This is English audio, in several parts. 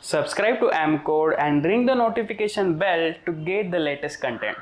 Subscribe to AmpCode and ring the notification bell to get the latest content.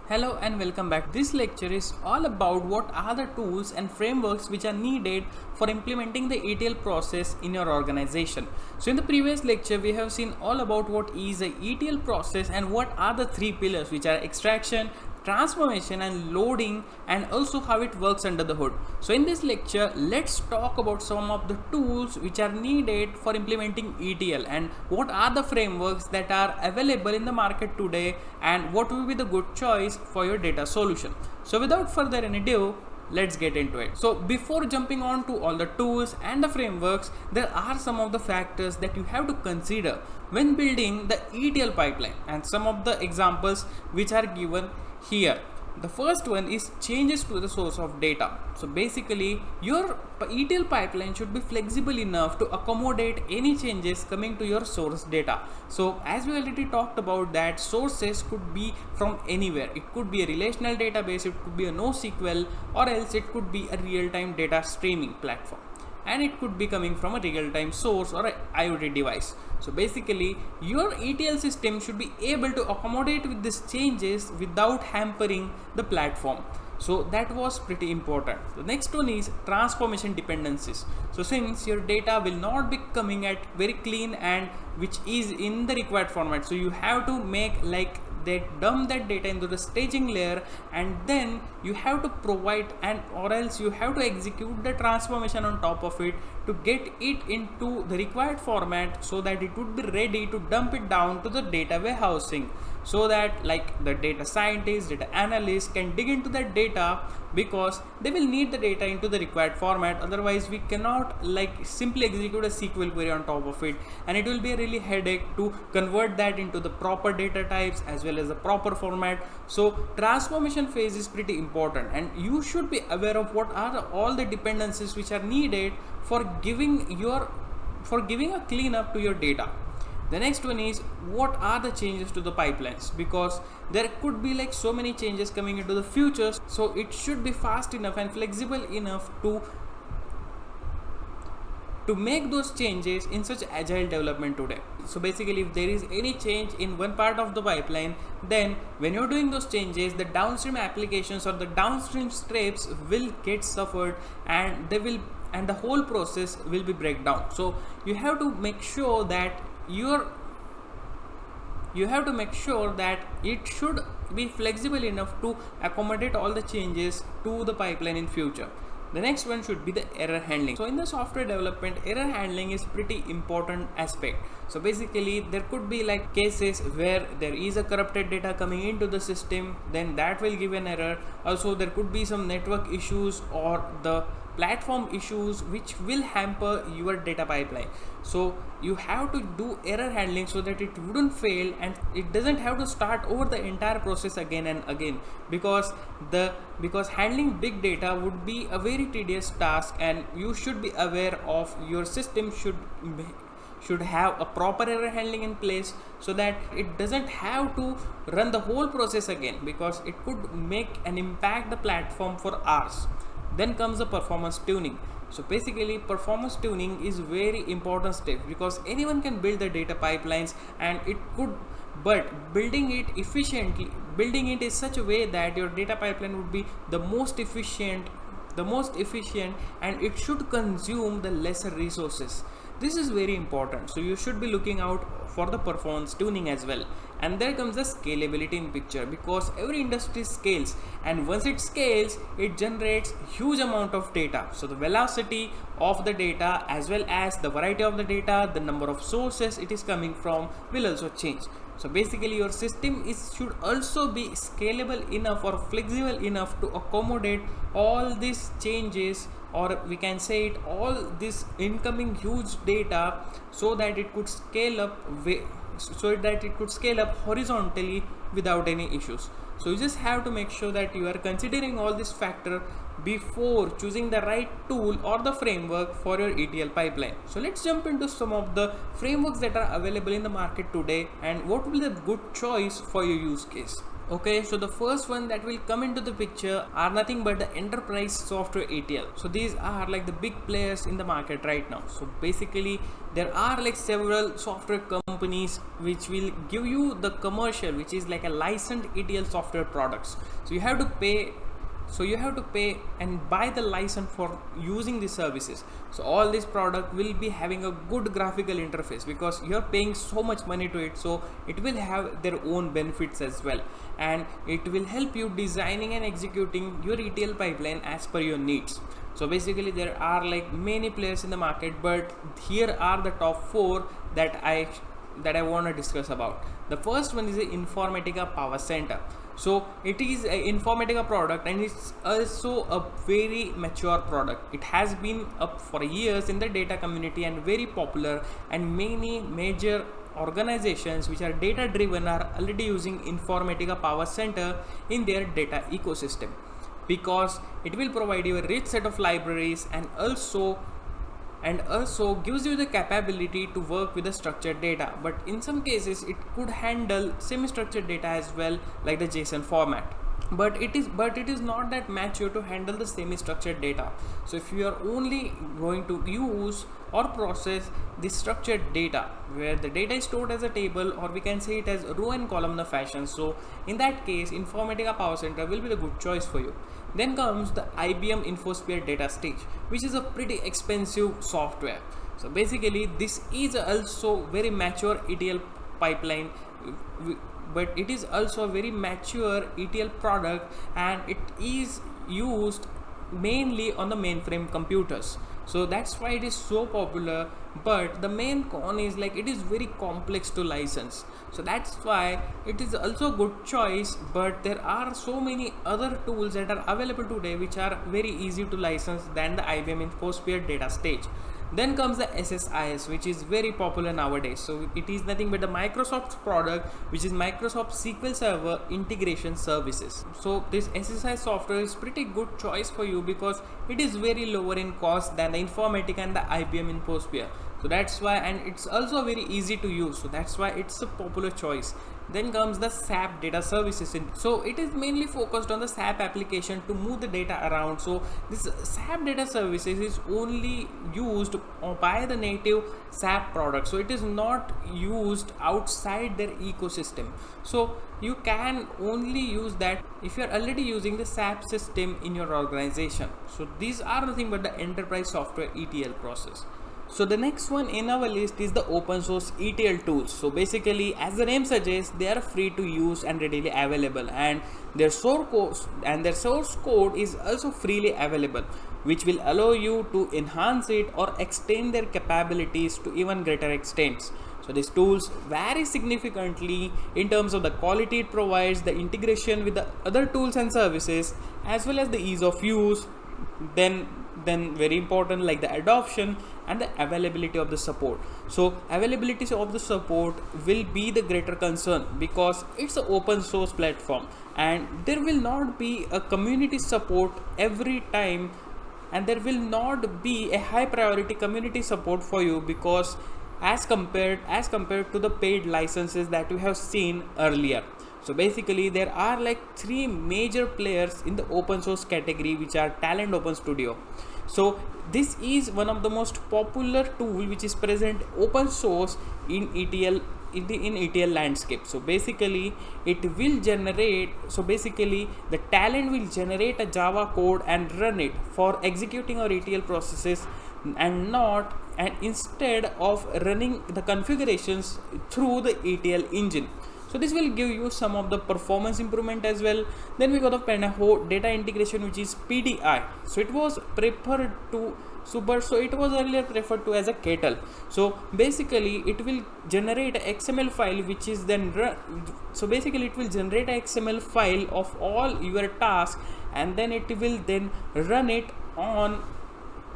Hello and welcome back. This lecture is all about what are the tools and frameworks which are needed for implementing the ETL process in your organization. So in the previous lecture we have seen all about what is a ETL process and what are the three pillars, which are extraction, transformation and loading, and also how it works under the hood. So in this lecture let's talk about some of the tools which are needed for implementing ETL and what are the frameworks that are available in the market today and what will be the good choice for your data solution. So without further ado, let's get into it. So before jumping on to all the tools and the frameworks, there are some of the factors that you have to consider when building the ETL pipeline, and some of the examples which are given here. The first one is changes to the source of data. So basically your ETL pipeline should be flexible enough to accommodate any changes coming to your source data. So as we already talked about, that sources could be from anywhere. It could be a relational database, it could be a NoSQL, or else it could be a real-time data streaming platform, and it could be coming from a real-time source or a IoT device. So basically your ETL system should be able to accommodate with these changes without hampering the platform. So that was pretty important. The next one is transformation dependencies. So since your data will not be coming at very clean and which is in the required format, so you have to make like they dump that data into the staging layer, and then you have to provide or else you have to execute the transformation on top of it to get it into the required format, so that it would be ready to dump it down to the data warehousing, so that like the data scientists, data analysts can dig into that data, because they will need the data into the required format. Otherwise we cannot like simply execute a SQL query on top of it, and it will be a really headache to convert that into the proper data types as well as the proper format. So transformation phase is pretty important, and you should be aware of what are all the dependencies which are needed for giving a cleanup to your data. The next one is what are the changes to the pipelines, because there could be like so many changes coming into the future, so it should be fast enough and flexible enough to make those changes in such agile development today. So basically if there is any change in one part of the pipeline, then when you're doing those changes, the downstream applications or the downstream steps will get suffered, and the whole process will be breakdown. So you have to make sure that it should be flexible enough to accommodate all the changes to the pipeline in future. The next one should be the error handling. So in the software development, error handling is pretty important aspect. So basically there could be like cases where there is a corrupted data coming into the system, then that will give an error. Also there could be some network issues or the platform issues which will hamper your data pipeline. So you have to do error handling so that it wouldn't fail and it doesn't have to start over the entire process again and again, because handling big data would be a very tedious task, and you should be aware of your system should have a proper error handling in place, so that it doesn't have to run the whole process again, because it could make and impact the platform for hours. Then comes the performance tuning. So basically performance tuning is very important step, because anyone can build the data pipelines, and but building it in such a way that your data pipeline would be the most efficient, and it should consume the lesser resources. This is very important, so you should be looking out for the performance tuning as well. And there comes the scalability in picture, because every industry scales, and once it scales it generates huge amount of data. So the velocity of the data as well as the variety of the data, the number of sources it is coming from will also change. So basically your system should also be scalable enough or flexible enough to accommodate all these changes, or we can say it all this incoming huge data, so that it could scale up horizontally without any issues. So you just have to make sure that you are considering all this factor before choosing the right tool or the framework for your ETL pipeline. So let's jump into some of the frameworks that are available in the market today and what will be the good choice for your use case. Okay, so the first one that will come into the picture are nothing but the enterprise software ETL. So these are like the big players in the market right now. So basically there are like several software companies which will give you the commercial, which is like a licensed ETL software products. So you have to pay and buy the license for using these services. So all this product will be having a good graphical interface because you're paying so much money to it, so it will have their own benefits as well, and it will help you designing and executing your ETL pipeline as per your needs. So basically there are like many players in the market, but here are the top 4 that I want to discuss about. The first one is the Informatica Power Center. So it is a Informatica product, and it's also a very mature product. It has been up for years in the data community and very popular, and many major organizations which are data driven are already using Informatica Power Center in their data ecosystem, because it will provide you a rich set of libraries and also gives you the capability to work with the structured data, but in some cases it could handle semi-structured data as well, like the JSON format. But it is not that mature to handle the semi-structured data. So if you are only going to use or process the structured data where the data is stored as a table, or we can say it as row and columnar fashion, so in that case Informatica Power Center will be the good choice for you. Then comes the IBM InfoSphere Data Stage, which is a pretty expensive software. So basically this is also very mature ETL pipeline, but it is also a very mature ETL product, and it is used mainly on the mainframe computers. So that's why it is so popular, but the main con is like it is very complex to license. So that's why it is also a good choice, but there are so many other tools that are available today which are very easy to license than the IBM InfoSphere Data Stage. Then comes the SSIS, which is very popular nowadays. So it is nothing but the Microsoft's product, which is Microsoft SQL Server Integration Services. So this SSIS software is pretty good choice for you because it is very lower in cost than the Informatica and the IBM InfoSphere. So that's why, and it's also very easy to use. So that's why it's a popular choice. Then comes the SAP Data Services. So it is mainly focused on the SAP application to move the data around. So this SAP Data Services is only used by the native SAP product. So it is not used outside their ecosystem. So you can only use that if you are already using the SAP system in your organization. So these are nothing but the enterprise software ETL process. So the next one in our list is the open source ETL tools. So basically, as the name suggests, they are free to use and readily available, and their source code is also freely available, which will allow you to enhance it or extend their capabilities to even greater extents. So these tools vary significantly in terms of the quality it provides, the integration with the other tools and services, as well as the ease of use. Then very important, like the adoption and the availability of the support. So availability of the support will be the greater concern because it's an open source platform, and there will not be a community support every time, and there will not be a high priority community support for you, because as compared to the paid licenses that you have seen earlier. So basically there are like 3 major players in the open source category, which are Talend Open Studio. So this is one of the most popular tool which is present open source in ETL in ETL landscape. So basically the Talend will generate a Java code and run it for executing our ETL processes, and instead of running the configurations through the ETL engine. So this will give you some of the performance improvement as well. Then we got the Panaho data integration, which is PDI. So it was earlier referred to as a kettle. So basically it will generate an XML file, which is then it will generate an XML file of all your tasks, and then it will then run it on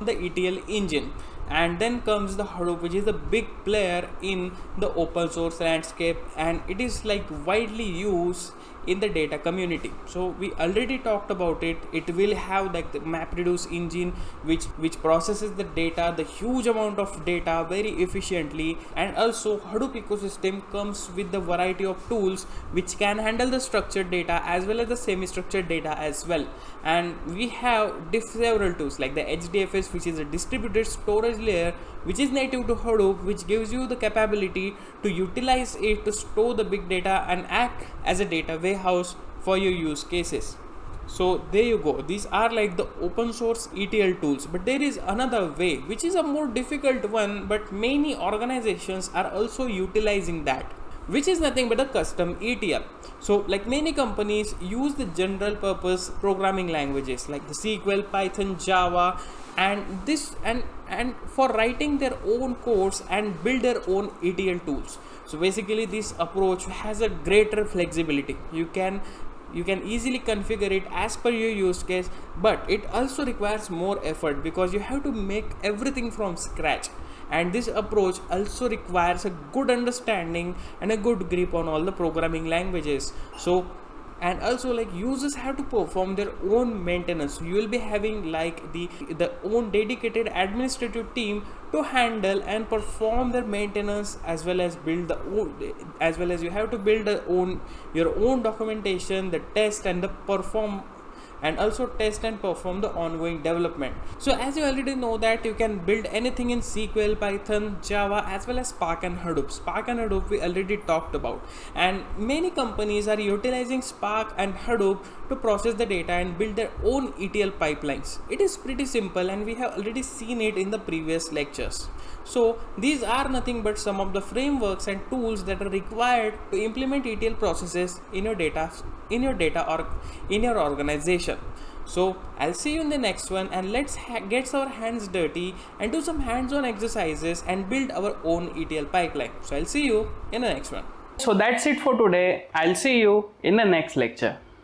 the ETL engine. And then comes the Hadoop, which is a big player in the open source landscape, and it is like widely used in the data community. So we already talked about it. It will have like the MapReduce engine which processes the data, the huge amount of data very efficiently. And also Hadoop ecosystem comes with the variety of tools which can handle the structured data as well as the semi-structured data as well. And we have several tools like the HDFS, which is a distributed storage layer which is native to Hadoop, which gives you the capability to utilize it to store the big data and act as a data warehouse for your use cases. So there you go. These are like the open source ETL tools, but there is another way which is a more difficult one, but many organizations are also utilizing that, which is nothing but a custom ETL. So like many companies use the general purpose programming languages like the SQL, Python, Java, and this and for writing their own codes and build their own ETL tools. So basically this approach has a greater flexibility. You can easily configure it as per your use case, but it also requires more effort because you have to make everything from scratch. And this approach also requires a good understanding and a good grip on all the programming languages. So and also like users have to perform their own maintenance. You will be having like the own dedicated administrative team to handle and perform their maintenance, as well as build the own, as well as you have to build your own documentation, the test and the perform, and also test and perform the ongoing development. So as you already know that you can build anything in SQL, Python, Java, as well as Spark and Hadoop. Spark and Hadoop we already talked about, and many companies are utilizing Spark and Hadoop to process the data and build their own ETL pipelines. It is pretty simple and we have already seen it in the previous lectures. So these are nothing but some of the frameworks and tools that are required to implement ETL processes in your data or in your organization. So I'll see you in the next one, and let's get our hands dirty and do some hands-on exercises and build our own ETL pipeline. So I'll see you in the next one. So that's it for today. I'll see you in the next lecture.